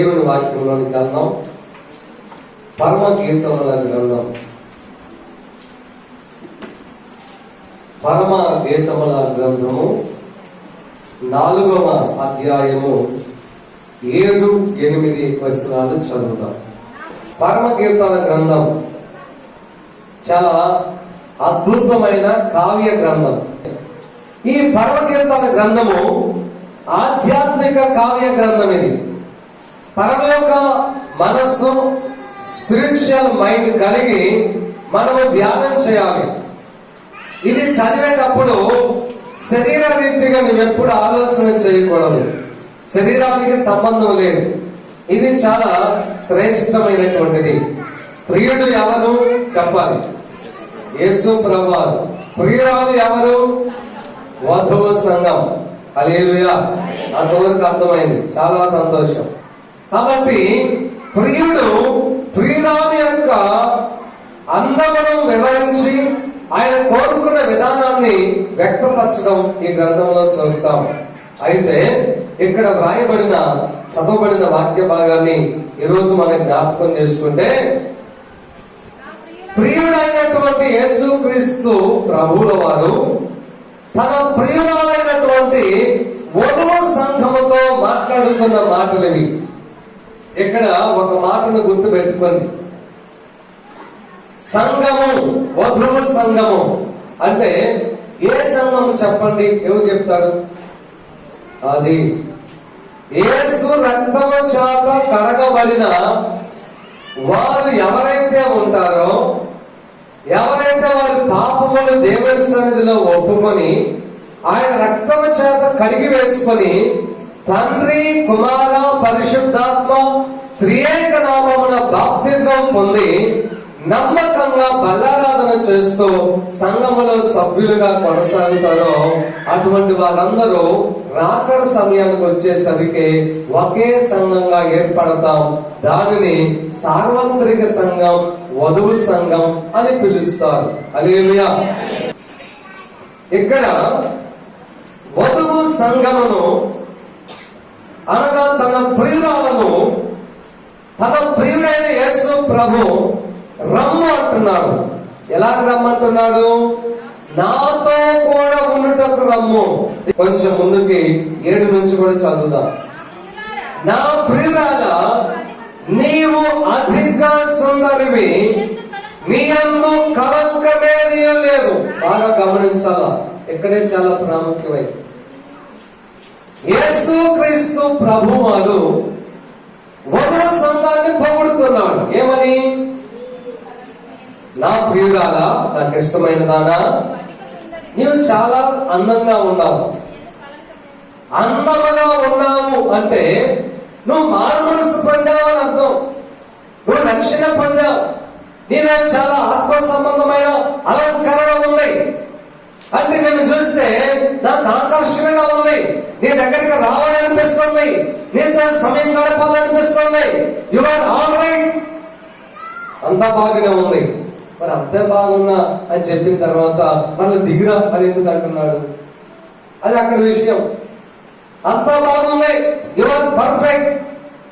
దేవుని వాక్యంలోని గ్రంథం పరమ కీర్తనల గ్రంథం, పరమ కీర్తనల గ్రంథము 4వ అధ్యాయము 7-8 వచనాలు చదువుతాం. పరమ కీర్తన గ్రంథం చాలా అద్భుతమైన కావ్య గ్రంథం. ఈ పరమ కీర్తన గ్రంథము ఆధ్యాత్మిక కావ్య గ్రంథం. ఇది పరలోక మనస్సు, స్పిరిచువల్ మైండ్ కలిగి మనము ధ్యానం చేయాలి. ఇది చదివేటప్పుడు శరీర రీతిగా నువ్వెప్పుడు ఆలోచన చేయకూడదు. శరీరానికి సంబంధం లేదు. ఇది చాలా శ్రేష్టమైనటువంటిది. ప్రియుడు ఎవరు చెప్పాలి? యేసు ప్రభువారు. ప్రియురాలు ఎవరు? వధువు సంఘం. హల్లెలూయా. అంతవరకు అర్థమైంది. చాలా సంతోషం. కాబట్టి ప్రియుడు ప్రియురాలు యొక్క అందమును వివరించి ఆయన కోరుకున్న విధానాన్ని వ్యక్తపరచడం ఈ గ్రంథంలో చూస్తాం. అయితే ఇక్కడ వ్రాయబడిన చదవబడిన వాక్య భాగాన్ని ఈరోజు మనం జ్ఞాపకం చేసుకుంటే, ప్రియుడైనటువంటి యేసుక్రీస్తు ప్రభువుల వారు తన ప్రియురాలైనటువంటి వధువు సంఘముతో మాట్లాడుతున్న మాటలు ఇవి. ఇక్కడ ఒక మాటను గుర్తు పెట్టుకోండి. సంఘము, వధువు సంఘము అంటే ఏ సంఘం చెప్పండి? ఎవరు చెప్తారు? అది యేసు రక్తము చేత కడగబడిన వారు ఎవరైతే ఉంటారో, ఎవరైతే వారి పాపములు దేవుని సన్నిధిలో ఒప్పుకొని ఆయన రక్తము చేత కడిగి వేసుకొని తండ్రి, కుమార, పరిశుద్ధాత్మ త్రియేక నామమున బాప్తిజం పొంది నమ్మకంగా బల్లారాధన చేస్తూ సంఘములో సభ్యులుగా కొనసాగుతారో అటువంటి వారందరూ రాకడ సమయానికి వచ్చేసరికి ఒకే సంఘంగా ఏర్పడతాం. దానిని సార్వత్రిక సంఘం, వధువు సంఘం అని పిలుస్తారు. హల్లెలూయా. ఇక్కడ వధువు సంఘమును అనగా తన ప్రియురాలను, తన ప్రియుడైన యేసు ప్రభు రమ్ము అంటున్నాడు. ఎలాగ రమ్మంటున్నాడు? నాతో కూడా ఉండుటకు రమ్ము. కొంచెం ముందుకి 7 నుంచి కూడా చదువుదాం. నా ప్రియురాల, నీవు అధిక సుందరివి, నీ యందు కళంకమేదీ లేదు. బాగా గమనించాలా, ఇక్కడే చాలా ప్రాముఖ్యమైంది. యేసుక్రీస్తు ప్రభు వారు వధువు సంఘాన్ని పొగుడుతున్నాడు. ఏమని? నా ప్రియురాల, నాకు ఇష్టమైన దానా, నీవు చాలా అందంగా ఉన్నావు. అందముగా ఉన్నావు అంటే నువ్వు మారు మనసు పొందావు అని అర్థం. నువ్వు రక్షణ పొందావు. నీలో చాలా ఆత్మ సంబంధమైన అలంకరణ ఉంది. అంటే నిన్ను చూస్తే నాకు ఆకర్షణగా ఉంది. నీ దగ్గరికి రావాలనిపిస్తుంది. నీతో సమయం గడపాలనిపిస్తుంది. You are all right. అంతా బాగానే ఉంది. మరి అంతే బాగున్నా అని చెప్పిన తర్వాత మళ్ళీ దిగురా అని ఎందుకు అంటున్నాడు? అది అక్కడ విషయం. అంతా బాగున్నాయి. You are perfect.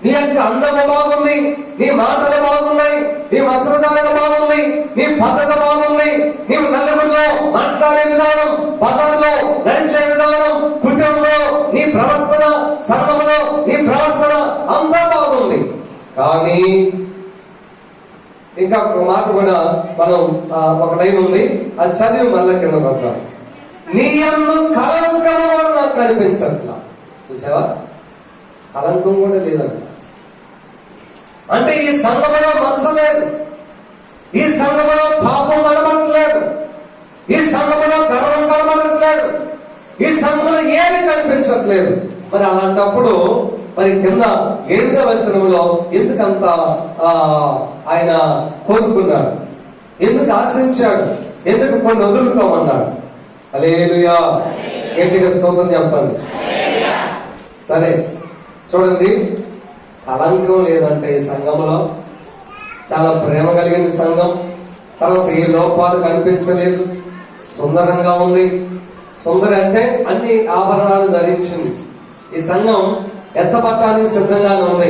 నీ యొక్క అందము బాగుంది, నీ మాటలు బాగున్నాయి, నీ వస్త్రధారణ బాగుంది, నీ పద్ధతి బాగుంది, నీవు నలుగురిలో మాట్లాడే విధానం, బజార్లో నడిచే విధానం, కుటుంబంలో నీ ప్రవర్తన, సంఘంలో నీ ప్రవర్తన అంతా బాగుంది. కానీ ఇంకా ఒక మాట కూడా మనం ఒక లైన్ ఉంది, అది చదివి మళ్ళీ కింద పడతాం. నీ యందు కళంకము కూడా నాకు కనిపించట్లా. చూసావా? కళంకం కూడా లేదంట. అంటే ఈ సంఘములో మచ్చలేదు, ఈ సంఘములో పాపం కనబడట్లేదు, ఈ సంఘములో గర్వం కనబడట్లేదు, ఈ సంఘములో ఏమీ కనిపించట్లేదు. మరి అలాంటప్పుడు మరి కింద 7వ వచనంలో ఎందుకంత ఆయన కోరుకున్నాడు? ఎందుకు ఆశించాడు? ఎందుకు కొన్ని వదులుకోమన్నాడు? హల్లెలూయా. గట్టిగా స్తోత్రం చెప్పండి. సరే చూడండి, కళంకం లేదంటే ఈ సంఘంలో చాలా ప్రేమ కలిగిన సంఘం. తర్వాత ఏ లోపాలు కనిపించలేదు, సుందరంగా ఉంది. సుందరి అంటే అన్ని ఆభరణాలు ధరించింది. ఈ సంఘం ఎత్తపట్టానికి సిద్ధంగానే ఉంది.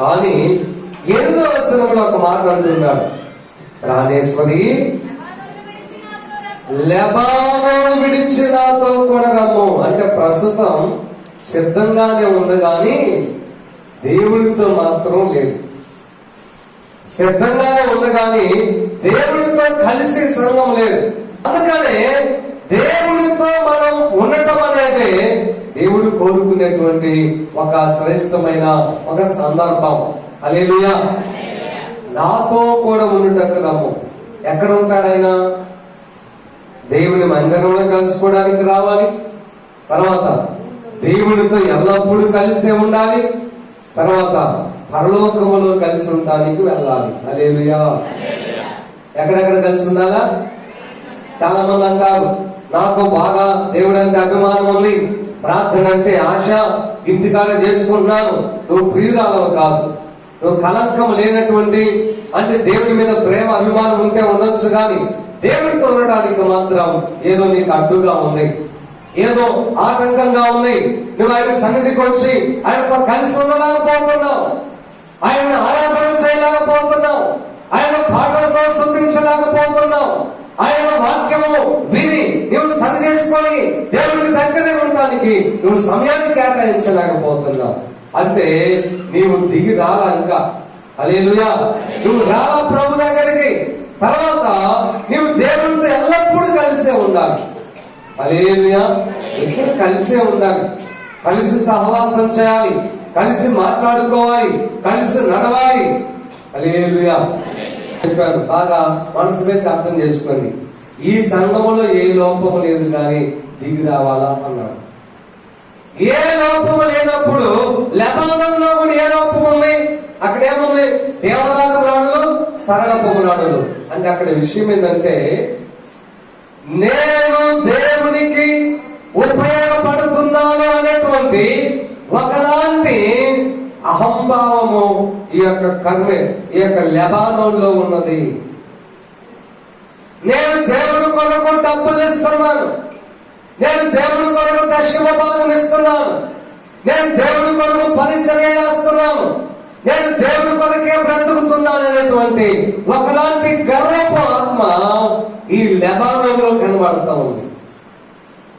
కానీ 8వ వచనంలో ఒక మాట అంటున్నాడు, ప్రాణేశ్వరి లెబానోను విడిచి నాతో కూడా రమ్ము. అంటే ప్రస్తుతం సిద్ధంగానే ఉంది కానీ దేవుడితో మాత్రం లేదు. సిద్ధంగానే ఉంది కానీ దేవుడితో కలిసి సంఘం లేదు. అందుకనే దేవుడితో మనం ఉండటం అనేది దేవుడు కోరుకునేటువంటి ఒక శ్రేష్టమైన ఒక సందర్భం. హల్లెలూయా. నాతో కూడా ఉండటకు రమ్ము. ఎక్కడ ఉంటాడు ఆయన? దేవుని మందిరంలో కలుసుకోవడానికి రావాలి. తర్వాత దేవుడితో ఎల్లప్పుడూ కలిసే ఉండాలి. తర్వాత పరలోకములో కలిసి ఉండడానికి వెళ్ళాలి. హల్లెలూయా. ఎక్కడెక్కడ కలిసి ఉండాలా? చాలా మంది అంటారు, నాకు బాగా దేవుడు అంటే అభిమానం ఉంది, ప్రార్థన అంటే ఆశ, ఇంటికాడ చేసుకుంటున్నాను. నువ్వు ప్రియురాలవు కాదు, నువ్వు కలంకం లేనటువంటి, అంటే దేవుడి మీద ప్రేమ అభిమానం ఉంటే ఉండొచ్చు కానీ దేవుడితో ఉండడానికి మాత్రం ఏదో నీకు అడ్డుగా ఉంది, ఏదో ఆటంకంగా ఉంది. నువ్వు ఆయన సన్నిధికి వచ్చి ఆయనతో కలిసి ఉండలేకపోతున్నావు, ఆయన ఆరాధన చేయలేకపోతున్నావు, ఆయన పాటలతో స్తుతించలేకపోతున్నావు, ఆయన వాక్యము విని నువ్వు సరి చేసుకొని దేవుడికి దగ్గరే ఉండడానికి నువ్వు సమయాన్ని కేటాయించలేకపోతున్నావు. అంటే నీవు దిగి రాలా ఇంకా. హల్లెలూయా. నువ్వు రాలా ప్రభు దగ్గరికి. తర్వాత నీవు దేవుడితో ఎల్లప్పుడూ కలిసే ఉండాలి. హల్లెలూయా. ఎప్పుడు కలిసే ఉండాలి, కలిసి సహవాసం చేయాలి, కలిసి మాట్లాడుకోవాలి, కలిసి నడవాలి. హల్లెలూయా. చెప్పాను, బాగా మనసు పెట్టి అర్థం చేసుకోండి. ఈ సంఘములో ఏ లోపము లేదు కానీ దిగి రావాలా అన్నాడు. ఏ లోపము లేనప్పుడు లెబానోనులో కూడా ఏ లోపం ఉంది? అక్కడ ఏముంది? దేవదారు మ్రాణులు, సరళపు మ్రాణులు. అంటే అక్కడ విషయం ఏంటంటే, నేను దేవునికి ఉపయోగపడుతున్నాను అనేటువంటి ఒకలాంటి అహంభావము ఈ యొక్క కర్మే, ఈ యొక్క లెబానోన్లో ఉన్నది. నేను దేవుని కొరకు డబ్బులు ఇస్తున్నాను, నేను దేవుని కొరకు దశమ భాగం ఇస్తున్నాను, నేను దేవుని కొరకు పరిచర్య చేస్తున్నాను, నేను దేవుని కొరకే బ్రతుకుతున్నాను అనేటువంటి ఒకలాంటి గర్వపు ఆత్మ ఈ లెబానోన్లో కనబడతా ఉంది.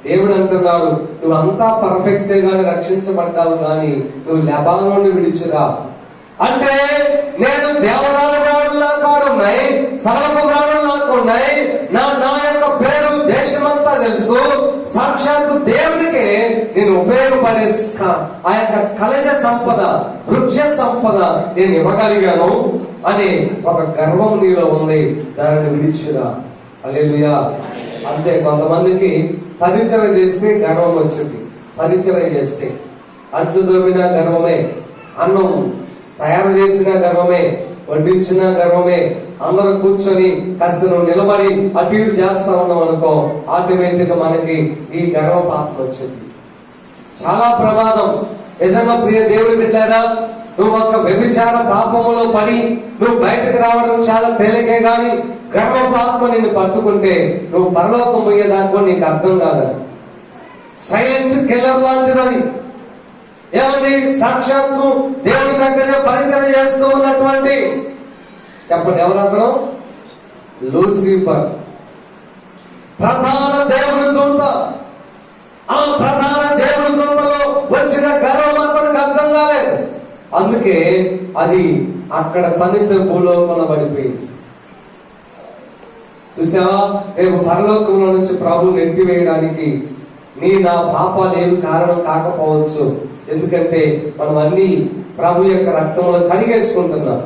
దేవుడు అంటున్నాడు, నువ్వు అంతా పర్ఫెక్ట్ గానే రక్షించబడ్డావు కానీ నువ్వు లెబానోను విడిచిరా. అంటే నేను దేవదారు మ్రాణులా కాడున్నాయి, సరళపు మ్రాణులా ఉన్నాయి, నా యొక్క పేరు దేశమంతా తెలుసు, సాక్షాత్తు దేవుడికే నేను ఉపయోగపడే ఆ యొక్క కలజ సంపద, వృక్ష సంపద నేను ఇవ్వగలిగాను అని ఒక గర్వం నీలో ఉంది. దానిని విడిచిరా. హల్లెలూయా. అంతే. కొంతమందికి పరిచయం చేస్తే గర్వం వచ్చింది. పరిచయం చేస్తే అంట్లు దోమిన గర్వమే, అన్నం తయారు చేసిన గర్వమే, వడ్డించిన గర్వమే. అందరూ కూర్చొని కాస్త నువ్వు నిలబడి అటు ఇటు చేస్తా ఉన్నాం అనుకో, ఆటోమేటిక్ గా మనకి ఈ గర్వ పాపం వచ్చింది. చాలా ప్రమాదం. నిజంగా ప్రియ దేవుడి బిడ్డలారా, నువ్వు ఒక వ్యభిచార పాపములో పడి నువ్వు బయటకు రావడం చాలా తేలికే గాని గర్వపాత్మ నిన్ను పట్టుకుంటే నువ్వు పరలోకం పోయేదాకా నీకు అర్థం కాదు. సైలెంట్ కిల్లర్ లాంటిదని. ఏమండి? సాక్షాత్తు దేవుని దగ్గర పరిచయం చేస్తూ ఉన్నటువంటి, చెప్పండి ఎవరతను? లూసిఫర్, ప్రధాన దేవుని దూత. ఆ ప్రధాన దేవుని దూతలో వచ్చిన గర్వం అతనికి అర్థం కాలేదు. అందుకే అది అక్కడ తనితో భూలోకంలో పడిపోయింది. చూసావా? రేపు పరలోకంలో నుంచి ప్రభు నెట్టివేయడానికి నా పాపాలు ఏమి కారణం కాకపోవచ్చు. ఎందుకంటే మనం అన్ని ప్రభు యొక్క రక్తంలో కడిగేసుకుంటున్నాం,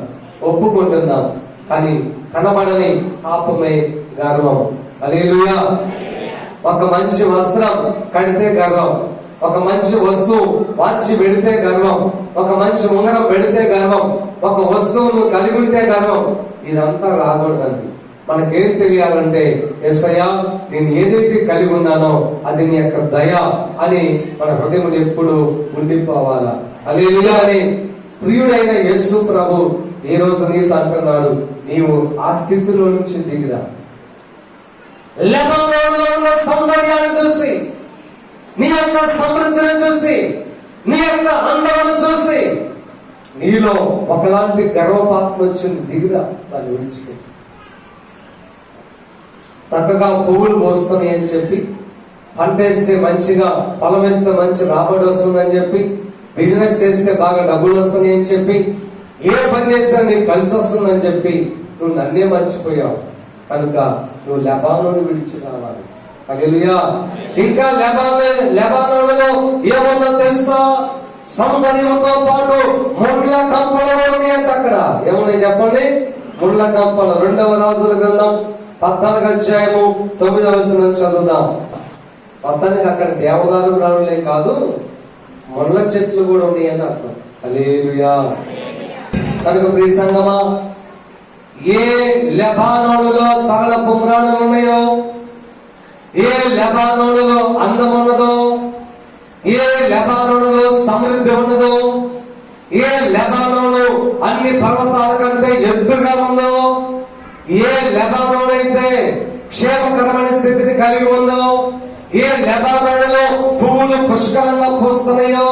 ఒప్పుకుంటున్నాం. కానీ కనబడని పాపమే గర్వం. హల్లెలూయా. ఒక మంచి వస్త్రం కడితే గర్వం, ఒక మంచి వస్తువు వాచి పెడితే గర్వం, ఒక మంచి ఉంగరం పెడితే గర్వం, ఒక వస్తువును కలిగి ఉంటే గర్వం. ఇదంతా రాకూడదండి. మనకేం తెలియాలంటే, యేసయ్యా నేను ఏదైతే కలిగి ఉన్నానో అది నీ యొక్క దయ అని మన హృదయం ఎప్పుడు ఉండిపోవాలా. హల్లెలూయా అని ప్రియుడైన యేసు ప్రభు ఈ రోజు నీతో అంటున్నాడు, నీవు ఆ స్థితిలో నుంచి దిగిరా. లెబానోనులో ఉన్న సౌందర్యాన్ని చూసి, నీ యొక్క సమృద్ధిని చూసి, నీ యొక్క అందమును చూసి నీలో ఒకలాంటి గర్వపాత్మ వచ్చింది, దిగురా దాన్ని విడిచిపెట్టి. చక్కగా పువ్వులు పోస్తున్నాయి అని చెప్పి, పంట వేస్తే మంచిగా పొలం వేస్తే మంచి రాబడి వస్తుందని చెప్పి, బిజినెస్ చేస్తే బాగా డబ్బులు వస్తున్నాయి అని చెప్పి, ఏ పని చేసినా నీకు కలిసి వస్తుందని చెప్పి నువ్వు నన్నే మర్చిపోయావు. కనుక నువ్వు లెబానోను విడిచి రావాలి. హల్లెలూయా. ఇంకా లెబానోనులో ఏమన్నా తెలుసా? సౌందర్యంతో పాటు ముళ్ళ కంపలు ఉన్నాయి అంట. అక్కడ ఏమున్నాయి చెప్పండి? ముళ్ళ కంపలు. 2వ రాజుల గ్రంథం 14వ అధ్యాయము 9వ వచనం చదువుదాం. మొత్తానికి అక్కడ దేవదారు రాళ్ళే కాదు, ముళ్ళ చెట్లు కూడా ఉన్నాయని అర్థం. హల్లెలూయా. కనుక ప్రియ సంగమా, ఏ లెబానోనులో సకల కుమ్రాణులు ఉన్నాయో, ఏ లెబానోనులో అందం ఉన్నదో, ఏ లెబానోనులో సమృద్ధి ఉన్నదో, ఏ లెబానోను అన్ని పర్వతాల కంటే ఎత్తుగా ఉందో, ఏ లెబానోను అయితే క్షేమకరమైన స్థితిని కలిగి ఉందో, ఏ లెబానోనులో పువ్వులు పుష్కలంగా పూస్తున్నాయో,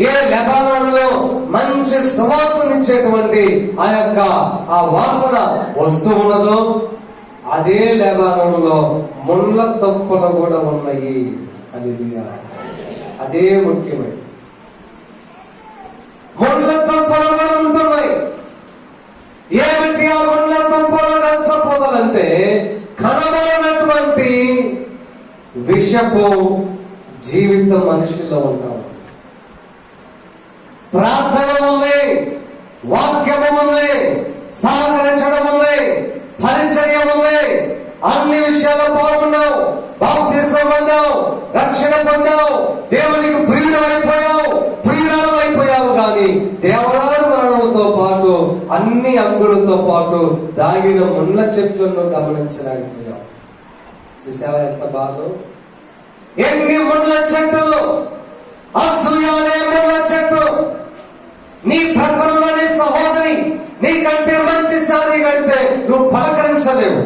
ఏ లెబానోనులో మంచి సువాసన ఇచ్చేటువంటి ఆ వాసన వస్తూ ఉన్నదో, అదే లెబానోనులో ముళ్ళ తొప్పలు కూడా ఉన్నాయి. హల్లెలూయా. అదే ముఖ్యమైన ముళ్ళ తొప్పలు కూడా ఉంటున్నాయి. ఏమిటి ఆ ముళ్ళ తొప్పలు గచ్చపోదలంటే, కనబడినటువంటి విషపు జీవితం మనుషుల్లో ఉంటాం. ప్రార్థన ఉంది, వాక్యము ఉంది, సహకరించడం ఉంది, పరిచర్య ఉంది, అన్ని విషయాల్లో బాగున్నావు, బాప్తిసం పొందావు, రక్షణ పొందావు, దేవునికి ప్రియుడు అయిపోయావు, ప్రియురాలు అయిపోయావు. కానీ దేవదారు మరణంతో పాటు అన్ని అంగులతో పాటు దాగిన ముళ్ళ చెట్లను గమనించలేకపోయావు. చూసావా ఎంత బాధో? ఎన్ని ముళ్ళ చెట్లు, అసూయ అనే ముళ్ళ చెట్టు. నీ ప్రకృతిలోని సహోదరి నీకంటే మంచి సారి కడితే నువ్వు పలకరించలేవు.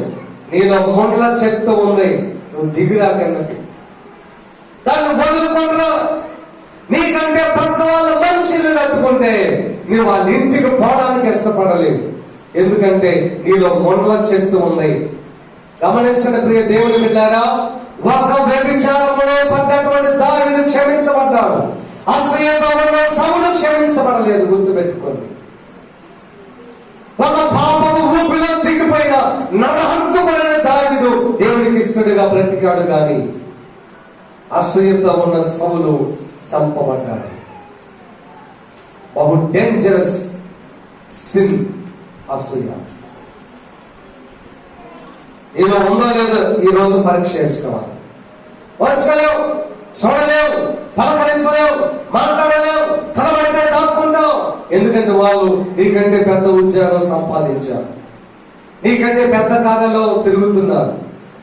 నీలో ముళ్ళ చెట్టు ఉంది, నువ్వు దిగిరా కిందకి, దాన్ని వదులుకుంటున్నా. నీకంటే పక్క వాళ్ళు మంచిని కట్టుకుంటే నువ్వు వాళ్ళ ఇంటికి పోవడానికి ఇష్టపడలేవు. ఎందుకంటే నీలో ముళ్ళ చెట్టు ఉంది. గమనించిన ప్రియ దేవుని బిడ్డారా, ఒక వ్యభిచారములో పడ్డటువంటి దావీదు క్షమించబడ్డాడు, అసూయతో ఉన్న సౌలు క్షమించబడలేదు. గుర్తుపెట్టుకోండి. ఒక పాపము ఊపిలో దిగిపోయిన నరహంతకుడైన దావీదు దేవునికి ఇష్టడుగా బ్రతికాడు, గాని అసూయతో ఉన్న సౌలు చంపబడ్డాడు. బహు డేంజరస్ సిన్ అసూయ. ఇలా ఉందో లేదో ఈ రోజు పరీక్ష చేసుకోవాలి. వచ్చలేవు, చూడలేవు, పలకరించలేవు, మాట్లాడలేవు, కనబడితే దాక్కుంటావు. ఎందుకంటే వాళ్ళు నీకంటే పెద్ద ఉద్యోగం సంపాదించారు, నీకంటే పెద్ద కార్యాలలో తిరుగుతున్నారు,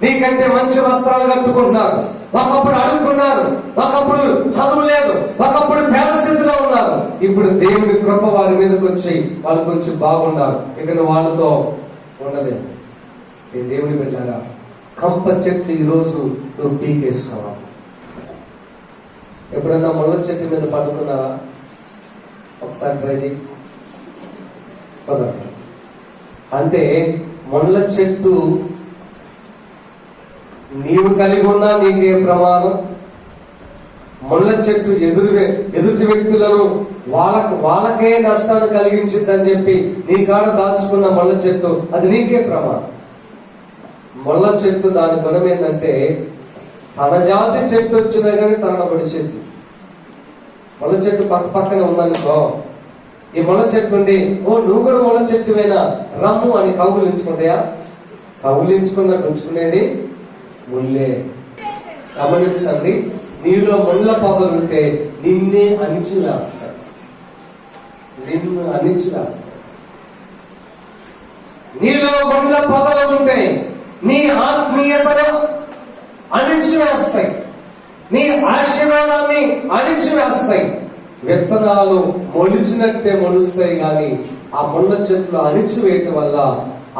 నీకంటే మంచి వస్త్రాలు కట్టుకుంటున్నారు, ఒకప్పుడు అడుగుతున్నారు, ఒకప్పుడు చదువు లేదు, ఒకప్పుడు పేద స్థితిలో ఉన్నారు. ఇప్పుడు దేవుని కృప వారి మీదకి వచ్చి వాళ్ళు కొంచెం బాగున్నారు. ఇక నువ్వు వాళ్ళతో ఉండలేదు. నేను దేవుని బిడ్డలారా, కంప చెట్లు ఈరోజు నువ్వు పీకేసుకోవాలి. ఎప్పుడన్నా ముళ్ళ చెట్టు మీద పడుకున్నావా? ఒకసారి ట్రై చేయి. అంటే ముళ్ళ చెట్టు నీవు కలిగి ఉన్నా నీకే ప్రమాదం. ముళ్ళ చెట్టు ఎదుటి వ్యక్తులను వాళ్ళకే నష్టాన్ని కలిగించిందని చెప్పి నీ కాడ దాచుకున్న ముళ్ళ చెట్టు అది నీకే ప్రమాదం. ముళ్ళ చెట్టు దాని గుణం ఏంటంటే, తన జాతి చెట్టు వచ్చినా కానీ తనబడి చెట్టు. ముళ్ళ చెట్టు పక్కనే ఉందనుకో, ఈ ముళ్ళ చెట్టు ఉండి ఓ నువ్వు కూడా ముళ్ళ చెట్టువేనా రమ్ము అని కౌగులించుకుంటాయా? కౌగులించుకున్నట్టు ఉంచుకునేది ముళ్ళే. గమనించండి, నీలో ముళ్ళ పొదలు ఉంటే నిన్నే అణిచి వేస్తాడు, నిన్ను అణిచి వేస్తాడు. నీలో ముళ్ళ పొదలు ఉంటే నీ ఆత్మీయతను అణిచివేస్తాయి, నీ ఆశీర్వాదాన్ని అణిచివేస్తాయి. విత్తనాలు మొలిచినట్టే మొలుస్తాయి, కానీ ఆ ముళ్ళ చెట్లు అణిచివేయటం వల్ల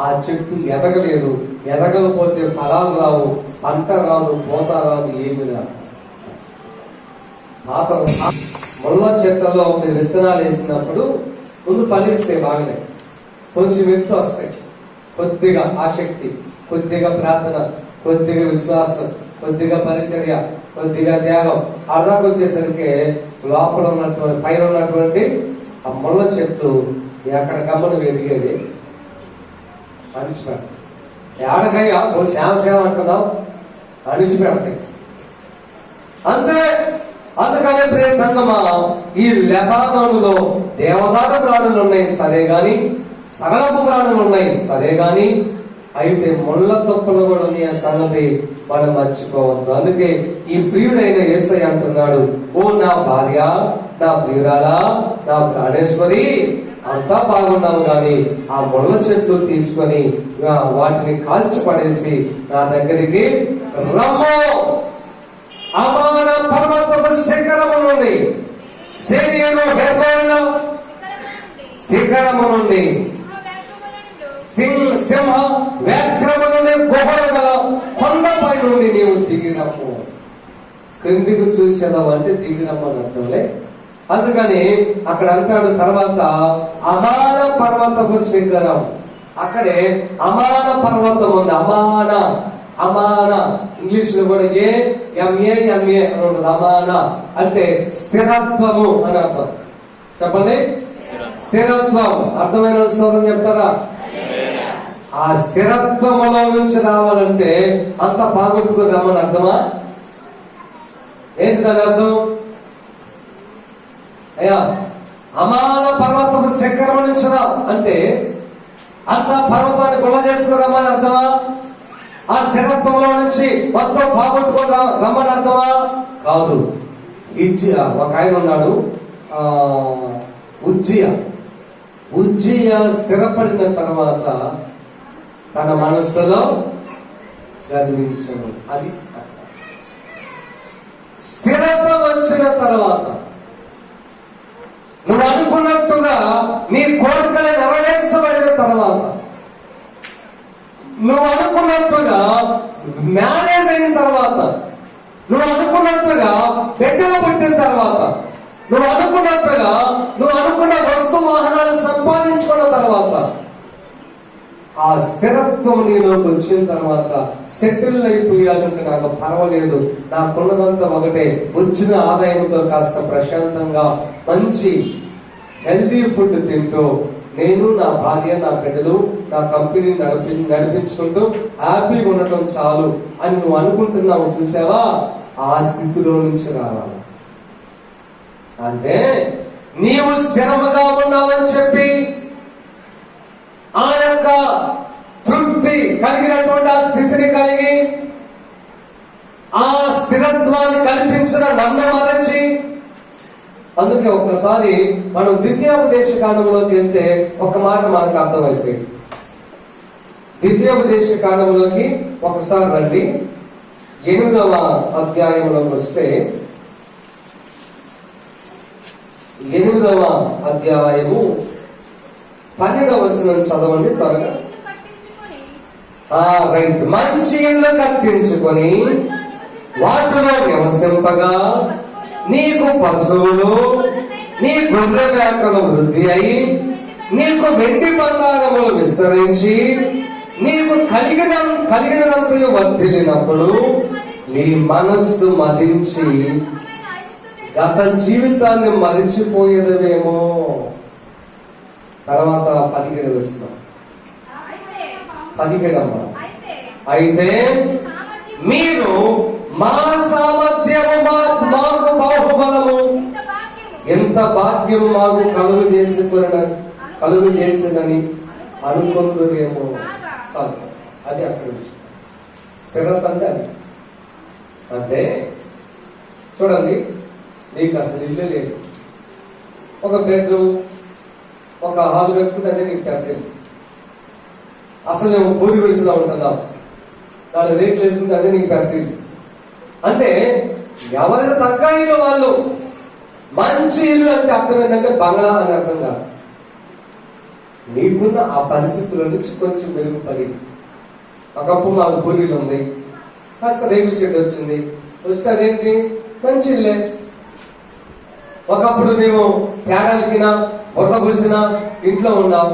ఆ చెట్టు ఎదగలేదు. ఎదగకపోతే ఫలాలు రావు, పంట రాదు, పోత రాదు, ఏమి రాదు. ముళ్ళ చెట్లలో మీరు విత్తనాలు వేసినప్పుడు ముందు ఫలిస్తాయి బాగానే, కొంచెం ఎత్తు వస్తాయి. కొద్దిగా ఆసక్తి, కొద్దిగా ప్రార్థన, కొద్దిగా విశ్వాసం, కొద్దిగా పరిచర్య, కొద్దిగా త్యాగం, అర్ధాకు వచ్చేసరికి లోపల ఉన్నటువంటి పైన ఉన్నటువంటి ఆ ముళ్ళ చెట్టు ఎక్కడ గమ్మను ఎదిగేది అణిచిపెడతాయి. ఏడకయ్యా శ్యామ అంటున్నావు, అణిచిపెడతాయి అంతే. అందుకనే ప్రియ సంగమా, ఈ లెబానోనులో దేవదారు ప్రాణులు ఉన్నాయి సరే గాని, సరళపు ప్రాణులు ఉన్నాయి సరే గాని, అయితే ముళ్ళ తుప్పలు కూడా ఉన్నాయి ఆ సంగతి మనం మర్చిపోవద్దు. అందుకే ఈ ప్రియుడైన యేసయ్య అంటున్నాడు, ఓ నా భార్య, నా ప్రియురాలా, నా ప్రాణేశ్వరి, అంతా బాగున్నావు కానీ ఆ ముళ్ళ చెట్లు తీసుకొని వాటిని కాల్చి పడేసి నా దగ్గరికి రమ్మో. అమాన పర్వతపు శిఖరము నుండి, శరీరం శిఖరము నుండి, సింహ వ్యాఘ్రము నుండి, గుహలు గల కొండపై నుండి నీవు దిగిరమ్ము. క్రిందికి చూసేదాం అంటే దిగిరమ్మని అర్థంలే. అందుకని అక్కడ అంటాడు తర్వాత అమాన పర్వతపు శిఖరం. అక్కడే అమాన పర్వతం ఉంది. అమాన ఇంగ్లీష్ లో కూడా ఎంఏ అని ఉంటుంది. అమాన అంటే స్థిరత్వము అని అర్థం. చెప్పండి, స్థిరత్వం. అర్థమైన స్తోత్రం చెప్తారా? ఆ స్థిరత్వములో నుంచి రావాలంటే అంత బాగొట్టుకుందామని అర్థమా? ఏంటి దాని అర్థం? అయ్యా, అమాన పర్వతము శిఖరం నుంచి రా అంటే అంత పర్వతాన్ని గుళ్ళ చేసుకురమ్మని అర్థమా? ఆ స్థిరత్వంలో నుంచి మొత్తం బాగొట్టుకుని రమ్మని అర్థమా? కాదు. ఒక ఆయన ఉన్నాడు, ఉజ్జియా స్థిరపడిన తర్వాత తన మనస్సులో గదిలించను. అది స్థిరత వచ్చిన తర్వాత నువ్వు అనుకున్నట్టుగా నీ కోరికలు నెరవేర్చబడిన తర్వాత, నువ్వు అనుకున్నట్టుగా మ్యారేజ్ అయిన తర్వాత, నువ్వు అనుకున్నట్టుగా బిడ్డలు పుట్టిన తర్వాత, నువ్వు అనుకున్న వస్తు వాహనాలు సంపాదించుకున్న తర్వాత, ఆ స్థిరత్వం నీలోకి వచ్చిన తర్వాత సెటిల్ అయిపోయాలంటే నాకు పర్వాలేదు, నాకున్నదంతా ఒకటే, వచ్చిన ఆదాయంతో కాస్త ప్రశాంతంగా మంచి హెల్దీ ఫుడ్ తింటూ నేను, నా భార్య, నా బిడ్డలు, నా కంపెనీ నడిపించుకుంటూ హ్యాపీగా ఉండటం చాలు అని నువ్వు అనుకుంటున్నావు. చూసావా? ఆ స్థితిలో నుంచి రావాలి అంటే నీవు స్థిరముగా ఉన్నావని చెప్పి ఆ యొక్క తృప్తి కలిగినటువంటి ఆ స్థితిని కలిగి ఆ స్థిరత్వాన్ని కల్పించిన నన్ను మరచి. అందుకే ఒక్కసారి మనం ద్వితీయోపదేశ కాండంలోకి వెళ్తే ఒక మాట మనకు అర్థమైపోయింది. ద్వితీయోపదేశ కాండంలోకి ఒకసారి రండి. 8వ అధ్యాయంలోకి వస్తే 8వ అధ్యాయము 12వ వచనం చదవండి త్వరగా. రైట్. మంచి ఇల్లు కట్టించుకొని వాటిలో నివసింపగా నీకు పశువులు, నీ గొర్రె మేకలు వృద్ధి అయి, నీకు వెండి బంగారములు విస్తరించి, నీకు కలిగినంతయు వర్ధిల్లినప్పుడు నీ మనస్సు మదించి గత జీవితాన్ని మరిచిపోయేదవేమో. తర్వాత 17 వస్తున్నాం. 17 అయితే మీరు మా సామర్థ్యము మాకు బాహుబలము, ఎంత భాగ్యం మాకు కలుగు చేసిందని అనుకుంటున్నారేమో. చాలు. అది అక్కడ విషయం. స్థిరత అంటే అది. అంటే చూడండి, నీకు అసలు ఇల్లు లేదు, ఒక బెడ్రూమ్, ఒక హాల్ పెట్టుకుంటే అదే నీకు పెద్దది. అసలు నువ్వు పూరి గుడిసెలో ఉంటున్నావు, 4 రేట్లు వేసుకుంటే అదే నీకు పెద్దది. అంటే ఎవరికి తగ్గ ఇల్లు వాళ్ళు. మంచి ఇల్లు అంటే అర్థం ఏంటంటే బంగ్లా అని అర్థం కాదు. నీకున్న ఆ పరిస్థితుల నుంచి కొంచెం మెరుగుపడి, ఒకప్పుడు మాకు పూరీలు ఉంది, కాస్త రేగుల షెడ్ వచ్చింది, వస్తే అదేంటి మంచి ఇల్లే. ఒకప్పుడు మేము తేడాలకినా బురద పూసినా ఇంట్లో ఉన్నాం,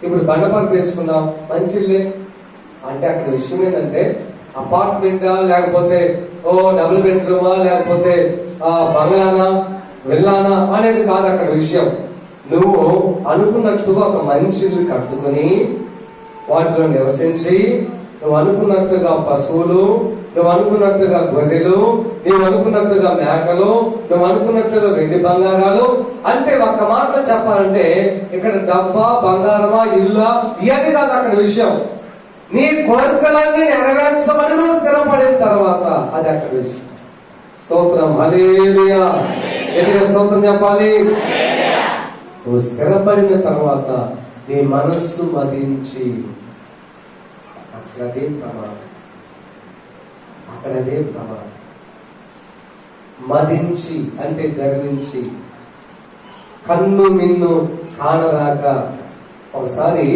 ఇప్పుడు బండపాలు వేసుకున్నాం, మంచిల్లే అంటే అక్కడ విషయం ఏంటంటే అపార్ట్మెంటా లేకపోతే డబుల్ బెడ్రూమా లేకపోతే బంగ్లానా విల్లానా అనేది కాదు అక్కడ విషయం. నువ్వు అనుకున్నట్టుగా ఒక మంచి ఇల్లు కట్టుకుని వాటిలో నివసించి, నువ్వు అనుకున్నట్టుగా పశువులు, నువ్వు అనుకున్నట్టుగా గొర్రెలు, నువ్వు అనుకున్నట్టుగా మేకలు, నువ్వు అనుకున్నట్టుగా వెండి బంగారాలు, అంటే ఒక్క మాటలో చెప్పాలంటే ఇక్కడ డబ్బా బంగారమా ఇల్లా ఇవన్నీ కాదు అక్కడ విషయం. నీ కోరికలన్నీ నెరవేర్చమని నువ్వు స్థిరపడిన తర్వాత అది అక్కడ విషయం. స్తోత్రం, హల్లెలూయా. ఎందుకు స్తోత్రం చెప్పాలి? నువ్వు స్థిరపడిన తర్వాత నీ మనస్సు మదించి, అక్కడదే ప్రమాదం, అక్కడదే ప్రమాదం. మదించి అంటే గర్వించి, కన్ను నిన్ను కానరాక. ఒకసారి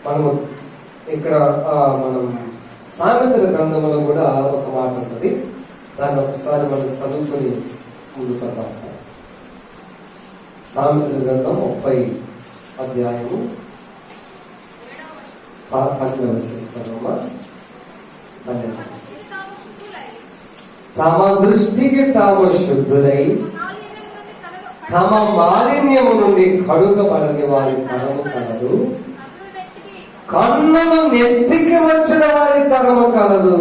మనము ఇక్కడ మనం సామెతల గ్రంథంలో కూడా ఒక మాట ఉంటుంది, దాన్ని ఒకసారి మనం చదువుకొని ముందుకొద్దాం. సామెతల గ్రంథం 30 అధ్యాయము 12 తమ దృష్టికి తాము శుద్ధులై తమ మాలిన్యము నుండి కడుగబడని వారి తరము కలదు, కన్నులు నెత్తికి వచ్చిన వారి తరము కలదు.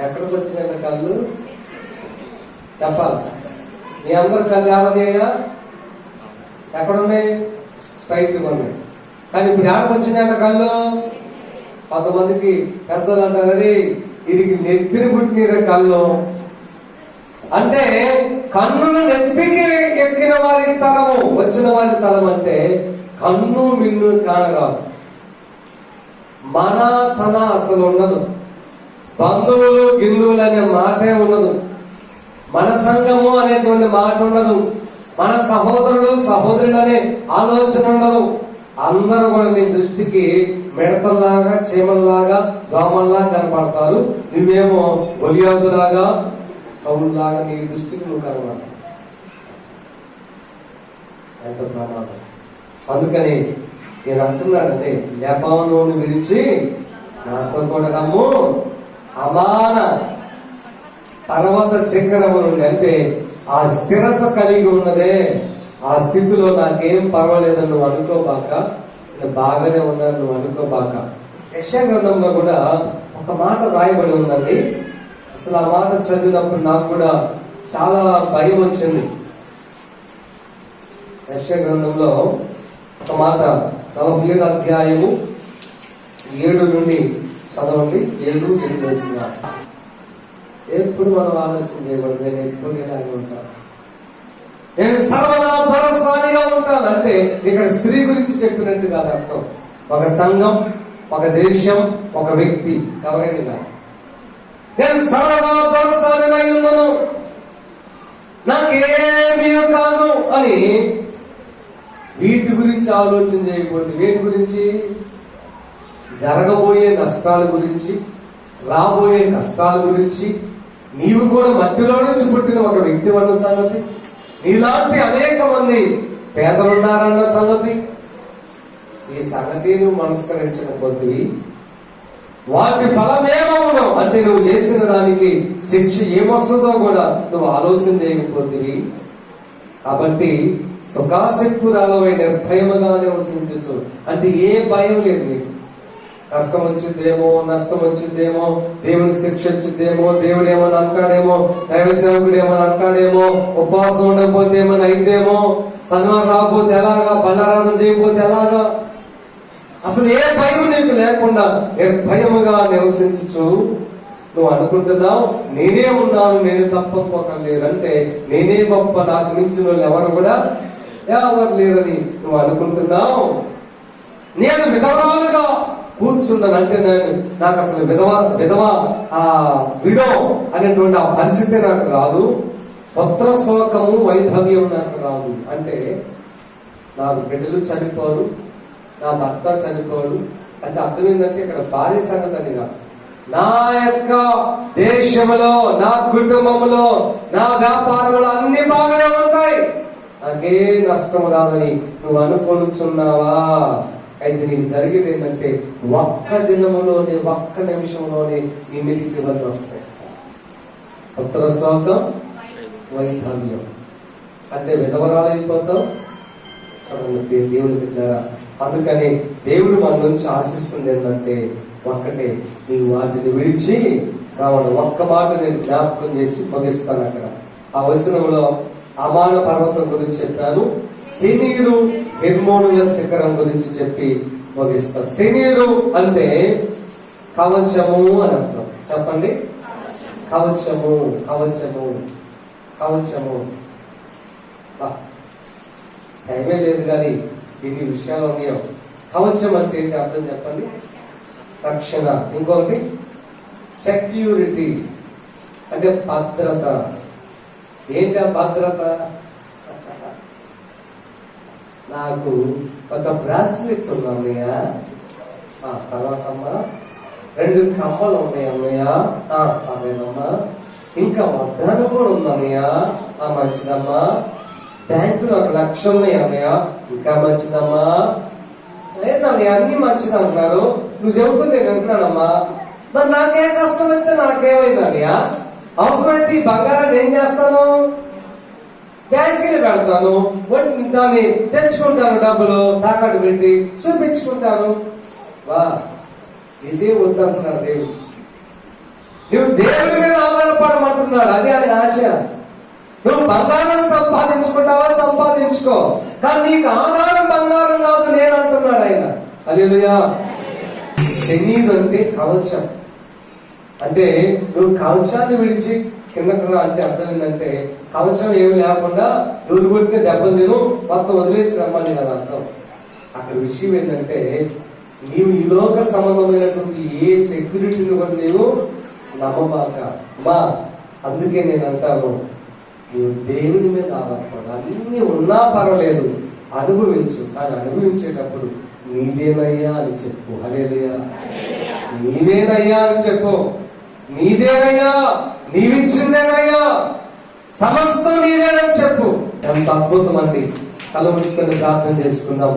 ఎక్కడికి వచ్చిన కళ్ళు చెప్పాలి. మీ అందరు కళ్ళు ఆడదేగా ఎక్కడున్నాయి? స్ట్రైట్ ఉన్నాయి. కానీ ఇప్పుడు ఆడకు వచ్చినాయంట కళ్ళు. కొంతమందికి పెద్దలు అంటారు, అదే వీడికి నెత్తిని పుట్టిన కళ్ళు అంటే కన్నులు నెత్తికి ఎక్కిన వారి తరము, వచ్చిన వారి తరం అంటే కన్ను మిన్ను కానరాదు. మన తన అసలు ఉండదు, బంధువులు గిందువులు అనే మాటే ఉండదు, మన సంఘము అనేటువంటి మాట ఉండదు, మన సహోదరులు సహోదరులు అనే ఆలోచన ఉండదు. అందరూ కూడా నీ దృష్టికి మిడతల్లాగా, చీమల్లాగా, దోమల్లాగా కనపడతారు. నువ్వేమో గొలియాతులాగా, సౌండ్లాగా నీ దృష్టికి నువ్వు కనబడతావు. ఎంత ప్రమాదం! అందుకని నేను అంటున్నాడంటే, లెబానోను విడిచి నాతో కూడా రమ్ము, అమాన పర్వత శిఖరము నుండి, అంటే ఆ స్థిరత కలిగి ఉన్నదే, ఆ స్థితిలో నాకేం పర్వాలేదని నువ్వు అనుకోబాక, నేను బాగానే ఉన్నాను నువ్వు అనుకోబాక. యెషయా గ్రంథంలో కూడా ఒక మాట రాయబడి ఉందండి. అసలు ఆ మాట చదివినప్పుడు నాకు కూడా చాలా భయం వచ్చింది. యెషయా గ్రంథంలో ఒక మాట 47 అధ్యాయము 7 నుండి చదవండి. 7-8 వేసిన ఎప్పుడు మనం ఆలోచన చేయకూడదు, నేను ఎప్పుడు ఇలాగే ఉంటాను, నేను సర్వదా దొరసానిగా ఉంటాను అంటే ఇక్కడ స్త్రీ గురించి చెప్పినట్టు కాదు అర్థం. ఒక సంఘం, ఒక దేశం, ఒక వ్యక్తి ఎవరైనా, నేను సర్వదా దొరసానిగా ఉన్నాను, నాకేమీ కాదు అని వీటి గురించి ఆలోచన చేయకూడదు. వీటి గురించి జరగబోయే నష్టాల గురించి, రాబోయే కష్టాల గురించి, నీవు కూడా మట్టిలో నుంచి పుట్టిన ఒక వ్యక్తి అన్న సంగతి, నీలాంటి అనేక మంది పేదలున్నారన్న సంగతి, ఈ సంగతి నువ్వు మనస్కరించకపోతే వాటి ఫలమేమవును అంటే నువ్వు చేసిన దానికి శిక్ష ఏమొస్తుందో కూడా నువ్వు ఆలోచన చేయకపోతే, కాబట్టి సుఖాసక్తురాలవై నిర్భయముగా నివసించు. అంటే ఏ భయం లేదు నీకు. కష్టం వచ్చిందేమో, నష్టం వచ్చిందేమో, దేవుని శిక్ష వచ్చిందేమో, దేవుడు ఏమని అంటాడేమో, దైవ సేవకుడు ఏమని అంటాడేమో, ఉపవాసం ఉండకపోతే ఏమని అయితేమో, సన్మానం రాకపోతే ఎలాగా, బలారాధన చేయకపోతే ఎలాగా, అసలు ఏ భయం నీకు లేకుండా నిర్భయముగా నివసించు. నువ్వు అనుకుంటున్నావు నేనే ఉన్నాను, నేను తప్ప ఇంకొకరు లేరంటే నేనే గొప్ప, నాకు మించిన వాళ్ళు ఎవరు కూడా ఎవరు లేరని నువ్వు అనుకుంటున్నావు. నేను విధవరాలుగా కూర్చున్నాను అంటే నాకు అసలు విధవ విడో అనేటువంటి ఆ పరిస్థితి నాకు రాదు, పుత్ర శోకము వైధవ్యం నాకు రాదు. అంటే నాకు బిడ్డలు చనిపోరు, నా భర్త చనిపోరు అంటే అర్థం ఏంటంటే ఇక్కడ భార్య సంగతి అని కాదు, నా యొక్క దేశంలో, నా కుటుంబంలో, నా వ్యాపారంలో అన్ని బాగానే ఉంటాయి. నాకే నష్టం రాదని నువ్వు అనుకుంటున్నావా? అయితే నీకు జరిగేది ఏంటంటే ఒక్క దినములోనే, ఒక్క నిమిషంలోనే నీ మీదికి ఇవన్నీ వస్తాయి. ఉత్తర శోకం, వైధవ్యం అంటే విధవరాలైపోతాం. చూడండి దేవుడి బిడ్డలారా, అందుకని దేవుడు మన నుంచి ఆశిస్తుంది ఏంటంటే ఒక్కటే, నీవు వాటిని విడిచి కావాలి. ఒక్క మాట నేను జ్ఞాపకం చేసి ముగిస్తాను. అక్కడ ఆ వచనంలో అమాన పర్వతం గురించి చెప్పాను. శనీరు హెర్మోనుల శిఖరం గురించి చెప్పి ముగిస్తాను. శనీరు అంటే కవచము అని అర్థం. చెప్పండి, కవచము, కవచము, కవచము. టైమే లేదు కానీ ఇన్ని విషయాలు ఉన్నాయో. కవచం అంటే ఏంటి అర్థం చెప్పండి? రక్షణ. ఇంకొకటి సెక్యూరిటీ అంటే భద్రత. ఏంటి ఆ భద్రత? నాకు ఒక బ్రాస్లెట్ ఉంది అన్నయ్య, తర్వాత అమ్మా 2 కమ్మలు ఉన్నాయి అన్నయ్య, అదేనమ్మా. ఇంకా వడ్డాను కూడా ఉంది అన్నయ్య, మంచిదమ్మా. బ్యాంకులో 1 లక్ష ఉన్నాయి అన్నయ్య, ఇంకా మంచిదమ్మా. లేదన్నయ్య అన్ని మంచిది అంటున్నారు, నువ్వు చెబుతుంది నేను వింటున్నానమ్మా. మరి నాకేం కష్టం అయితే నాకేమైందన్నయ్య? అవసరమైతే ఈ బంగారాన్ని ఏం చేస్తాను? బ్యాంకులు పెడతాను, దాన్ని తెచ్చుకుంటాను, డబ్బులు తాకట్టు పెట్టి చూపించుకుంటాను. వా, ఇదే వద్దంటున్నాడు దేవుడు. నువ్వు దేవుడి మీద ఆధారపడమంటున్నాడు, అది ఆయన ఆశ. నువ్వు బంగారం సంపాదించుకుంటావా? సంపాదించుకో, కానీ నీకు ఆధారం బంగారం కాదు నేను అంటున్నాడు ఆయన. హల్లెలూయా. శనీరు అంటే కవచం. అంటే నువ్వు కవచాన్ని విడిచి కిందకు రా అంటే అర్థం ఏంటంటే కవచం ఏమి లేకుండా ఎవరు కొట్టిన దెబ్బలు తిను మొత్తం వదిలేసి రమ్మని కదా అర్థం. అక్కడ విషయం ఏంటంటే నీవు ఈ లోక సంబంధమైనటువంటి ఏ సెక్యూరిటీని కూడా నీవు నమ్మబాక మా. అందుకే నేను అంటాను, నువ్వు దేవుని మీద ఆధారపడు. అన్ని ఉన్నా పర్వాలేదు, అనుభవించు. కానీ అనుభవించేటప్పుడు నీదేనయ్యా అని చెప్పు. హల్లెలూయా. నీవేనయ్యా అని చెప్పు. నీదేనయ్యా, నీవిచ్చిందేనయ్యా, సమస్తం నీదేనని చెప్పు. ఎంత అద్భుతం అండి. కళ్ళు మూసుకొని ప్రార్థన చేసుకుందాం.